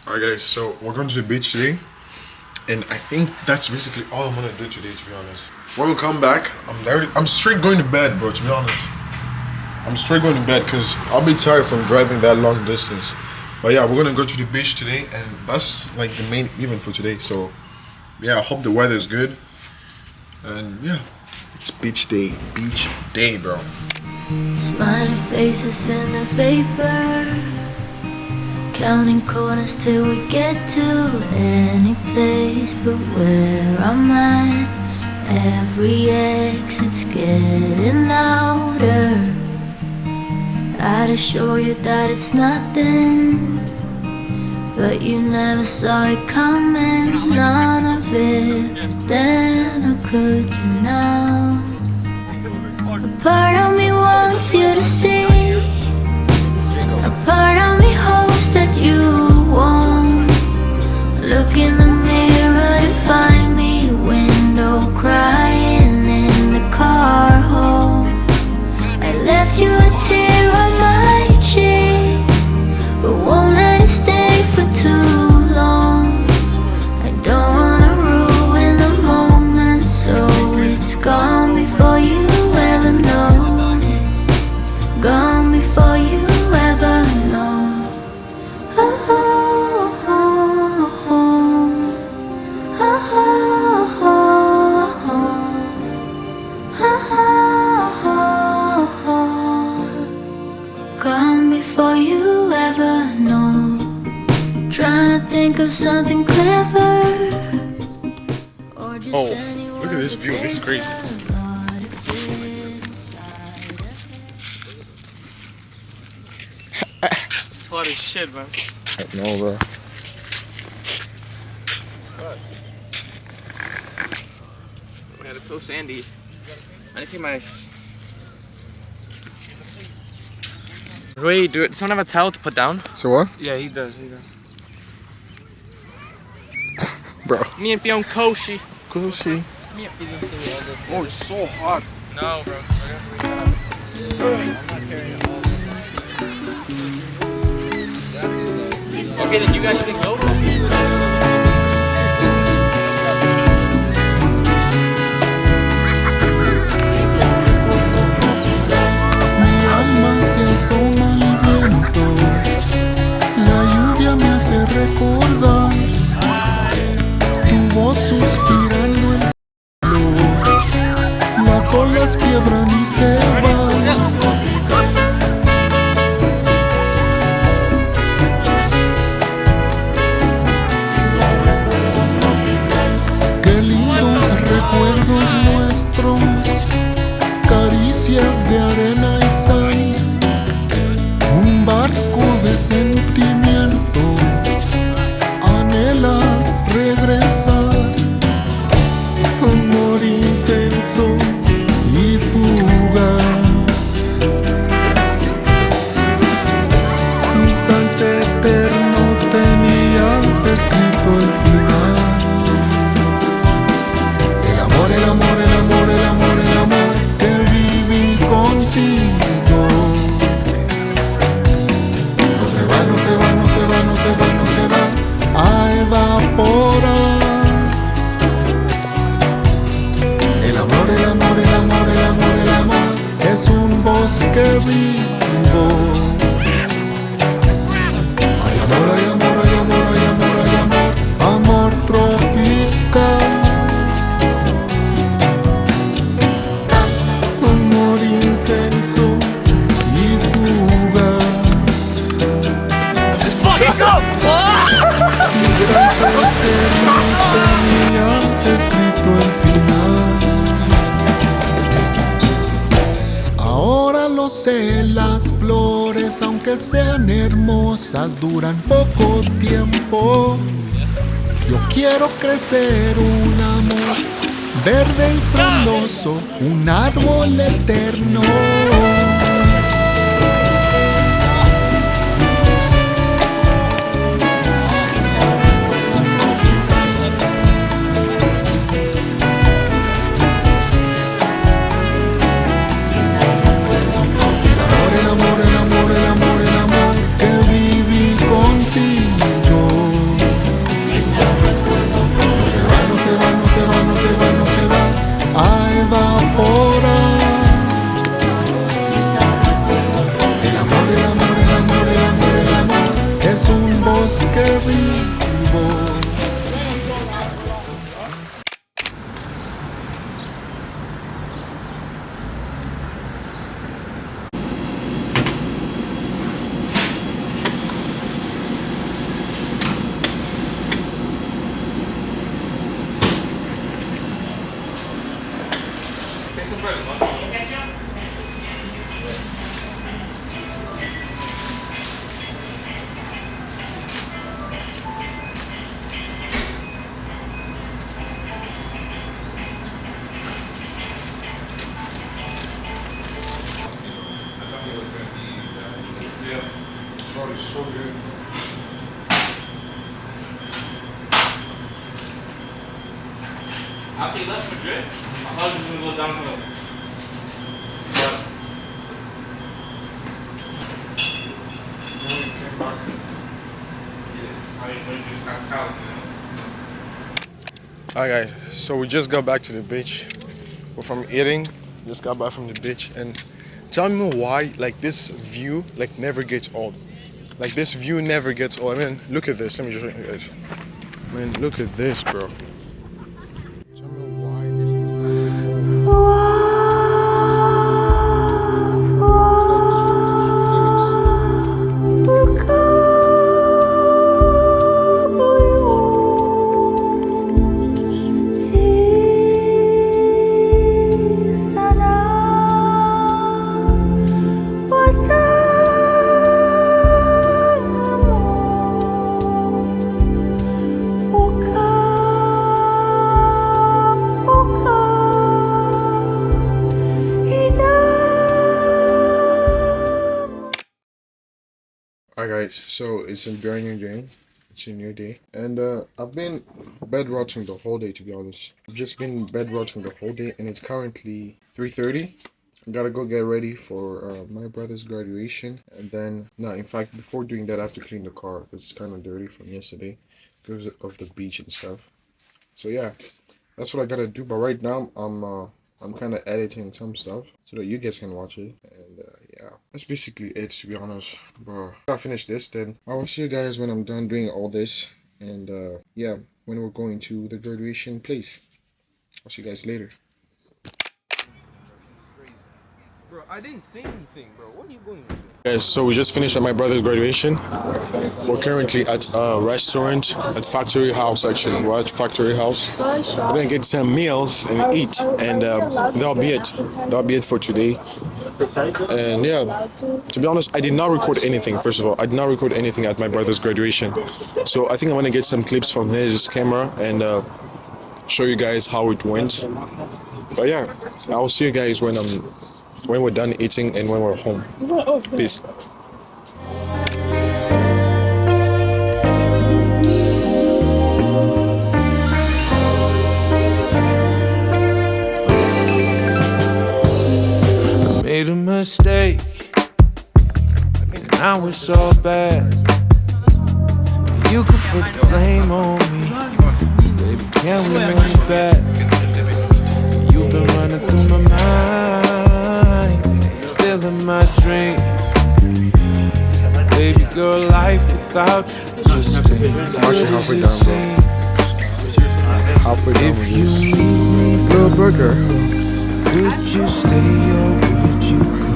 Alright guys, so we're going to the beach today, and I think that's basically all I'm gonna do today, to be honest. When we come back, I'm straight going to bed, bro, to be honest. I'm straight going to bed because I'll be tired from driving that long distance. But yeah, we're gonna go to the beach today, and that's like the main event for today. So yeah, I hope the weather is good. And yeah, it's beach day, bro. Smiley faces in the vapor, counting corners till we get to any place but where I'm at. Every exit's getting louder. I'd assure you that it's nothing, but you never saw it coming. None of it then, or could you now? A part of me wants you to see, a part of me hopes that you won't. Look in the mirror to find me, window crying in the car home. I left you a tear on my cheek, but won't let it stay for too long. I don't wanna ruin the moment, so it's gone before you ever notice, gone before you ever know. Gone before you ever know. Trying to think of something clever, or just any look at this view, this is crazy. It's hot as shit, man. I know, bro. Man, it's so sandy. I need to see my... Wait, does someone have a towel to put down? So what? Yeah, he does. Bro. Me and Pion Koshi. Koshi. Oh, it's so hot. No, bro. I'm not carrying it all. Okay, then you guys can go. Mi alma se asoma al viento, la lluvia me hace recordar tu voz suspirando el cielo, las olas quiebran y se van. Qué lindos recuerdos nuestros, caricias de arena y sal, un barco de sentimientos anhela regresar. Amor intenso y fugaz, instante eterno tenía escrito el final. El amor, el amor, el amor, el amor, el amor que viví contigo. No se va, no se va, no se va, no se va, no se va a evaporar. El amor, el amor, el amor, el amor, el amor es un bosque vivo. Hay amor, hay amor, hay amor, hay amor, hay amor, amor tropical. Amor intenso y fugaz. Instante eterno tenía escrito el final. Ahora los sé, las flores, aunque sean hermosas, duran poco tiempo. Yo quiero crecer un amor verde y frondoso, un árbol eterno. Oh, it's so good. After you left Madrid, I thought it was going to go downhill. But Then we came back. I just got out, you know? Hi guys, so we just got back to the beach. We're from eating, just got back from the beach, and tell me why like this view like never gets old. Like this view never gets old. I mean, look at this. Let me just show you guys. I mean, look at this, bro. Tell me why this does not get old. Alright guys, so it's a brand new day. It's a new day. And I've been bed rotting the whole day, to be honest. I've just been bed rotting the whole day, and it's currently 3:30. I gotta go get ready for my brother's graduation. And then, no, in fact, before doing that, I have to clean the car because it's kind of dirty from yesterday because of the beach and stuff. So yeah, that's what I gotta do. But right now, I'm kind of editing some stuff so that you guys can watch it. And yeah, that's basically it, to be honest. But if I finish this, then I will see you guys when I'm done doing all this. And yeah, when we're going to the graduation place. I'll see you guys later. Bro, I didn't say anything, bro. What are you going to do? Guys, so we just finished at my brother's graduation. We're currently at a restaurant at Factory House, actually. We're at Factory House. We're gonna get some meals and eat, and that'll be it. That'll be it for today. And yeah, to be honest, I did not record anything. First of all, I did not record anything at my brother's graduation. So I think I'm gonna get some clips from his camera and show you guys how it went. But yeah, I'll see you guys when we're done eating and when we're home. Peace. I made a mistake, and now it's all bad. You could put the blame on me, baby, can we run it back? You've been running through my mind, still in my dream. Baby girl, life without you just ain't Actually, halfway down, bro. Halfway down if with you this. need me, Little burger. would you stay or would you go?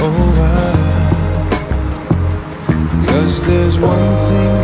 Oh, why? 'Cause there's one thing